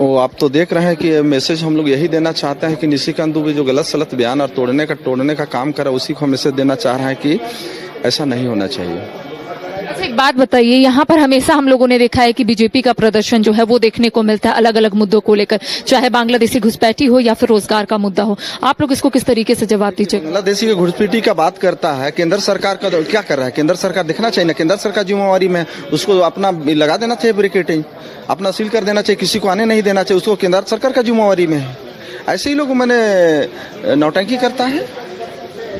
वो आप तो देख रहे हैं कि मैसेज हम लोग यही देना चाहते हैं कि निशिकांत दुबे जो गलत सलत बयान और तोड़ने का काम करा, उसी को मैसेज देना चाह रहे हैं कि ऐसा नहीं होना चाहिए। अच्छा, एक बात बताइए, यहाँ पर हमेशा हम लोगों ने देखा है कि बीजेपी का प्रदर्शन जो है वो देखने को मिलता है अलग अलग मुद्दों को लेकर, चाहे बांग्लादेशी घुसपैठी हो या फिर रोजगार का मुद्दा हो। आप लोग इसको किस तरीके से जवाब दीजिए? बांग्लादेशी घुसपैठी का बात करता है, केंद्र सरकार का क्या कर रहा है? केंद्र सरकार देखना चाहिए ना, केंद्र सरकार जिम्मेवारी में उसको अपना लगा देना चाहिए बैरिकेडिंग, अपना सील कर देना चाहिए, किसी को आने नहीं देना चाहिए, उसको केंद्र सरकार का जिम्मेवारी में है। ऐसे ही लोग मैंने नौटंकी करता है।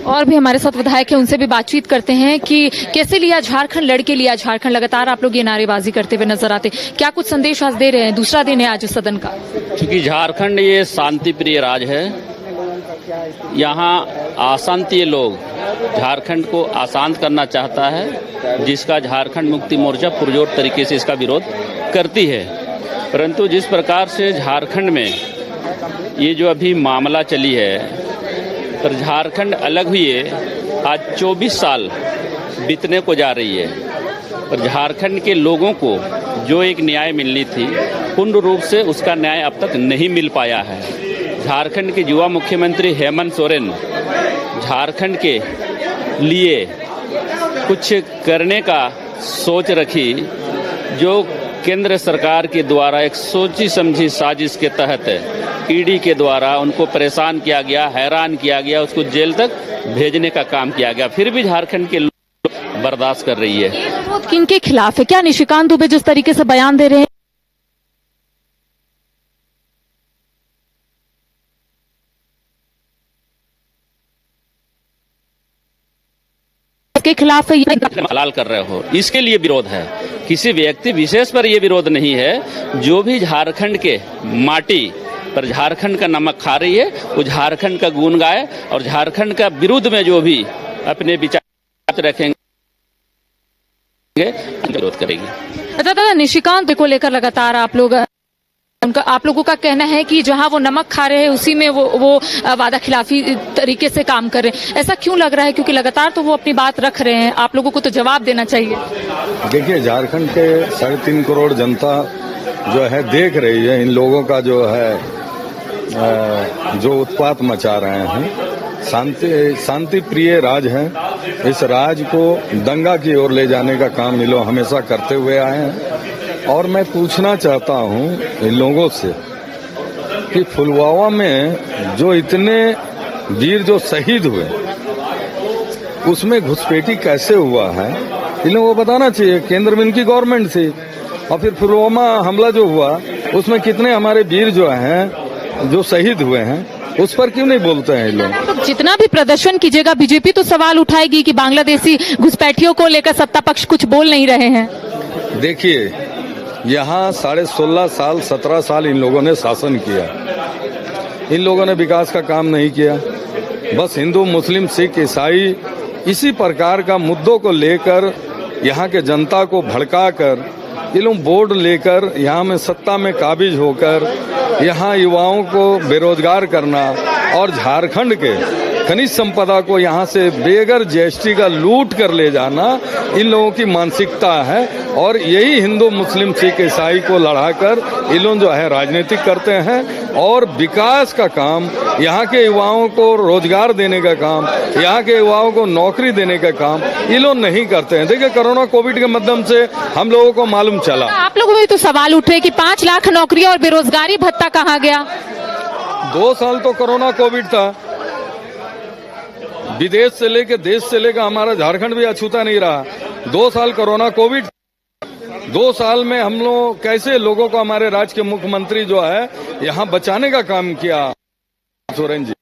और भी हमारे साथ विधायक है, उनसे भी बातचीत करते हैं कि कैसे लिया झारखंड, लड़के लिया झारखंड। लगातार आप लोग ये नारेबाजी करते हुए नजर आते, क्या कुछ संदेश आज दे रहे हैं? दूसरा दिन है आज सदन का। क्योंकि झारखंड ये शांति प्रिय राज है, यहाँ अशांति लोग झारखंड को अशांत करना चाहता है, जिसका झारखंड मुक्ति मोर्चा पुरजोर तरीके से इसका विरोध करती है। परंतु जिस प्रकार से झारखंड में ये जो अभी मामला चली है, पर झारखंड अलग हुए आज 24 साल बीतने को जा रही है, और झारखंड के लोगों को जो एक न्याय मिलनी थी पूर्ण रूप से उसका न्याय अब तक नहीं मिल पाया है। झारखंड के युवा मुख्यमंत्री हेमंत सोरेन झारखंड के लिए कुछ करने का सोच रखी, जो केंद्र सरकार के द्वारा एक सोची समझी साजिश के तहत ईडी के द्वारा उनको परेशान किया गया, हैरान किया गया, उसको जेल तक भेजने का काम किया गया। फिर भी झारखंड के लोग बर्दाश्त कर रही है। ये विरोध किनके खिलाफ है? क्या निशिकांत दुबे जिस तरीके से बयान दे रहे हैं के खिलाफ है? हलाल कर रहे हो, इसके लिए विरोध है। किसी व्यक्ति विशेष पर यह विरोध नहीं है। जो भी झारखंड के माटी पर झारखंड का नमक खा रही है, वो झारखंड का गुण गाए और झारखंड का विरुद्ध में जो भी अपने विचार रखेंगे विरोध करेगी। अच्छा दादा, निशिकांत को लेकर लगातार आप लोगों का कहना है कि जहां वो नमक खा रहे हैं उसी में वो वादा खिलाफी तरीके से काम कर रहे हैं। ऐसा क्यों लग रहा है? क्योंकि लगातार तो वो अपनी बात रख रहे हैं, आप लोगों को तो जवाब देना चाहिए। देखिए, झारखंड के 3.5 करोड़ जनता जो है देख रही है इन लोगों का जो है जो उत्पात मचा रहे हैं। शांति प्रिय राज है। इस राज को दंगा की ओर ले जाने का काम ये लोग हमेशा करते हुए आए हैं। और मैं पूछना चाहता हूं इन लोगों से कि पुलवामा में जो इतने वीर जो शहीद हुए, उसमें घुसपैठी कैसे हुआ है, इन लोगों को बताना चाहिए। केंद्र में इनकी गवर्नमेंट थी, और फिर पुलवामा हमला जो हुआ उसमें कितने हमारे वीर जो हैं जो शहीद हुए हैं, उस पर क्यों नहीं बोलते हैं लोग? तो जितना भी प्रदर्शन कीजिएगा, बीजेपी तो सवाल उठाएगी कि बांग्लादेशी घुसपैठियों को लेकर सत्ता पक्ष कुछ बोल नहीं रहे हैं। देखिए, यहाँ 16.5 साल 17 साल इन लोगों ने शासन किया। इन लोगों ने विकास का काम नहीं किया। बस हिंदू, मुस्लिम, सिख, ईसाई इसी प्रकार का मुद्दों को लेकर यहाँ के जनता को भड़काकर ये लोग बोर्ड लेकर यहाँ में सत्ता में काबिज होकर यहाँ युवाओं को बेरोजगार करना और झारखंड के खनिज संपदा को यहाँ से बेगर जीएसटी का लूट कर ले जाना इन लोगों की मानसिकता है। और यही हिंदू, मुस्लिम, सिख, ईसाई को लड़ाकर ये लोग जो है राजनीतिक करते हैं। और विकास का काम, यहाँ के युवाओं को रोजगार देने का काम, यहाँ के युवाओं को नौकरी देने का काम ये लोग नहीं करते हैं। देखिए, कोरोना कोविड के माध्यम से हम लोगों को मालूम चला। आप लोगों में तो सवाल उठ रहे कि 5 लाख नौकरी और बेरोजगारी भत्ता कहाँ गया? 2 साल तो कोरोना कोविड था। विदेश से लेके देश से लेकर हमारा झारखंड भी अछूता नहीं रहा। 2 साल कोरोना कोविड। 2 साल में हम लोग कैसे लोगों को, हमारे राज्य के मुख्यमंत्री जो है यहाँ बचाने का काम किया, सोरेन जी।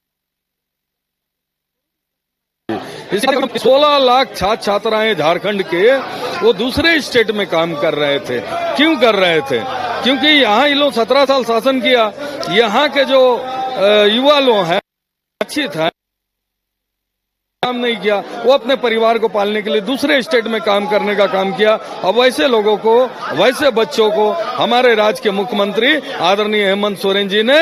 16 लाख छात्र छात्राएं झारखंड के वो दूसरे स्टेट में काम कर रहे थे। क्यों कर रहे थे? क्योंकि यहाँ ये लोग 17 साल शासन किया। यहाँ के जो युवा लोग हैं अच्छी था, काम नहीं किया। वो अपने परिवार को पालने के लिए दूसरे स्टेट में काम करने का काम किया। अब वैसे लोगों को, वैसे बच्चों को हमारे राज्य के मुख्यमंत्री आदरणीय हेमंत सोरेन जी ने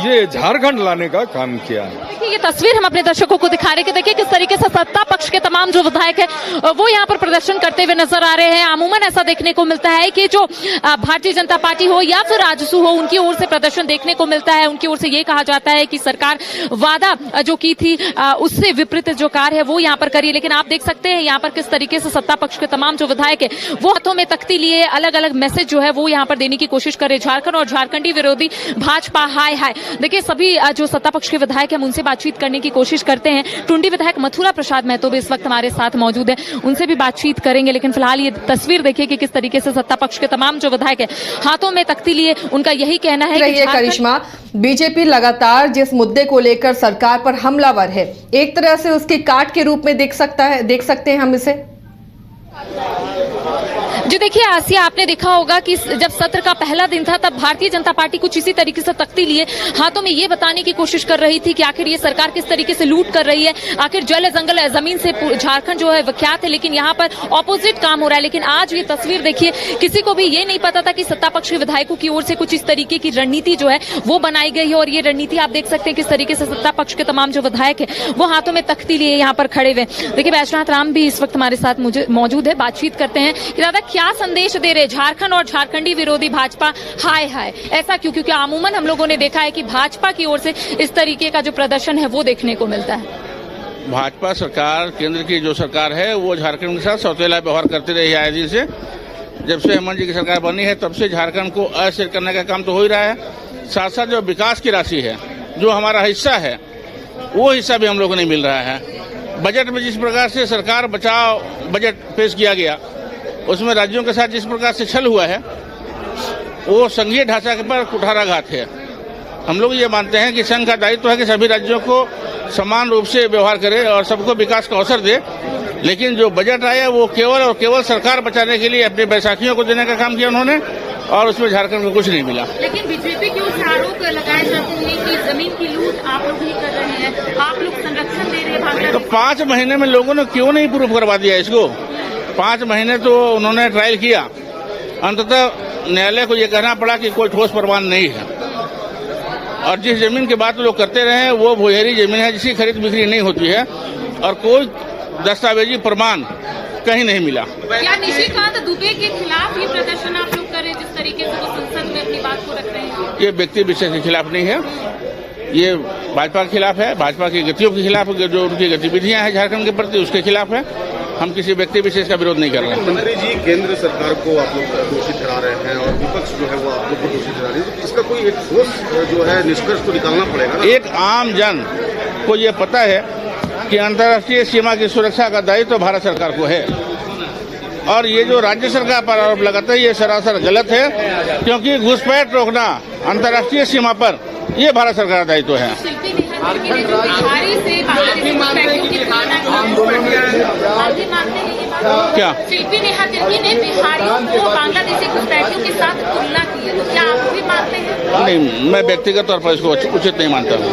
ये झारखंड लाने का काम किया। ये तस्वीर हम अपने दर्शकों को दिखा रहे हैं कि देखिए किस तरीके से सत्ता पक्ष के तमाम जो विधायक है वो यहाँ पर प्रदर्शन करते हुए नजर आ रहे हैं। अमूमन ऐसा देखने को मिलता है कि जो भारतीय जनता पार्टी हो या फिर राजसू हो, उनकी ओर से प्रदर्शन देखने को मिलता है। उनकी ओर से ये कहा जाता है कि सरकार वादा जो की थी उससे विपरीत जो कार्य है वो यहाँ पर करिए। लेकिन आप देख सकते हैं यहाँ पर किस तरीके से सत्ता पक्ष के तमाम जो विधायक है वो हाथों में तख्ती लिए अलग अलग मैसेज जो है वो यहाँ पर देने की कोशिश कर रहे। झारखंड और झारखंडी विरोधी भाजपा हाय हाय। देखिए सभी जो सत्ता पक्ष के विधायक हैं उनसे बातचीत करने की कोशिश करते हैं। टुंडी विधायक मथुरा प्रसाद महतो भी इस वक्त हमारे साथ मौजूद है, उनसे भी बातचीत करेंगे। लेकिन फिलहाल ये तस्वीर देखिए कि किस तरीके से सत्ता पक्ष के तमाम जो विधायक है हाथों में तख्ती लिए उनका यही कहना है कि करिश्मा, बीजेपी लगातार जिस मुद्दे को लेकर सरकार पर हमलावर है, एक तरह से उसकी काट के रूप में देख सकते हैं हम इसे। जी देखिए आसिया, आपने देखा होगा कि जब सत्र का पहला दिन था तब भारतीय जनता पार्टी कुछ इसी तरीके से तख्ती लिए हाथों में ये बताने की कोशिश कर रही थी कि आखिर ये सरकार किस तरीके से लूट कर रही है, आखिर जल जंगल जमीन से झारखंड जो है विख्यात है, लेकिन यहाँ पर ऑपोजिट काम हो रहा है। लेकिन आज ये तस्वीर देखिए, किसी को भी ये नहीं पता था कि सत्ता पक्ष के विधायकों की ओर से कुछ इस तरीके की रणनीति जो है वो बनाई गई है। और ये रणनीति आप देख सकते हैं किस तरीके से सत्ता पक्ष के तमाम जो विधायक है वो हाथों में तख्ती लिए यहाँ पर खड़े हुए। देखिए बैजनाथ राम भी इस वक्त हमारे साथ मौजूद है, बातचीत करते हैं कि दादा क्या संदेश दे रहे झारखंड और झारखंडी विरोधी भाजपा हाय हाय, ऐसा क्यों? क्योंकि अमूमन हम लोगों ने देखा है कि भाजपा की ओर से इस तरीके का जो प्रदर्शन है वो देखने को मिलता है। भाजपा सरकार, केंद्र की जो सरकार है वो झारखंड के साथ सौतेला व्यवहार करती रही है आए दिन से। जब से हेमंत जी की सरकार बनी है तब से झारखंड को अस्थिर करने का काम तो हो ही रहा है, साथ साथ जो विकास की राशि है, जो हमारा हिस्सा है, वो हिस्सा भी हम लोगों को नहीं मिल रहा है। बजट में जिस प्रकार से सरकार बचाव बजट पेश किया गया, उसमें राज्यों के साथ जिस प्रकार से छल हुआ है वो संघीय ढांचा के पर कुठाराघात है। हम लोग ये मानते हैं कि संघ का दायित्व है कि सभी राज्यों को समान रूप से व्यवहार करे और सबको विकास का अवसर दे, लेकिन जो बजट आया वो केवल और केवल सरकार बचाने के लिए अपने बैसाखियों को देने का काम किया उन्होंने, और उसमें झारखंड को कुछ नहीं मिला। लेकिन बीजेपी की ओर आरोप लगाए जाते हैं कि जमीन की लूट आप लोग ही कर रहे हैं, आप लोग संरक्षण दे रहे हैं। तो 5 महीने में लोगों ने क्यों नहीं प्रूफ करवा दिया इसको? 5 महीने तो उन्होंने ट्रायल किया, अंततः न्यायालय को यह कहना पड़ा कि कोई ठोस प्रमाण नहीं है। और जिस जमीन की बात लोग करते रहे वो भुहेरी जमीन है जिसकी खरीद बिक्री नहीं होती है और कोई दस्तावेजी प्रमाण कहीं नहीं मिला। क्या निशिकांत दुबे के खिलाफ ये प्रदर्शन आप लोग कर रहे हैं, जिस तरीके से वो संसद में अपनी बात को रख रहे हैं? ये व्यक्ति विशेष के खिलाफ नहीं है, ये भाजपा के खिलाफ है, भाजपा की गतियों के खिलाफ, जो उनकी गतिविधियां हैं झारखंड के प्रति उसके खिलाफ है। हम किसी व्यक्ति विशेष का विरोध नहीं कर रहे हैं। मंत्री जी, केंद्र सरकार को आप लोग दोषी ठहरा रहे हैं और विपक्ष जो है वो आप लोग को दोषी ठहरा रही है, तो इसका कोई एक ठोस जो है निष्कर्ष तो निकालना पड़ेगा ना? एक आम जन को ये पता है कि अंतर्राष्ट्रीय सीमा की सुरक्षा का दायित्व तो भारत सरकार को है, और ये जो राज्य सरकार पर आरोप लगाता है ये सरासर गलत है, क्योंकि घुसपैठ रोकना अंतर्राष्ट्रीय सीमा पर ये भारत सरकार का दायित्व है। क्या शिल्पी नेहा तिर्की ने बिहारियों को बांग्लादेशी घुसपैठियों के साथ तुलना की है, तो क्या आप भी मानते हैं? नहीं, मैं व्यक्तिगत तौर पर इसको उचित नहीं मानता हूँ।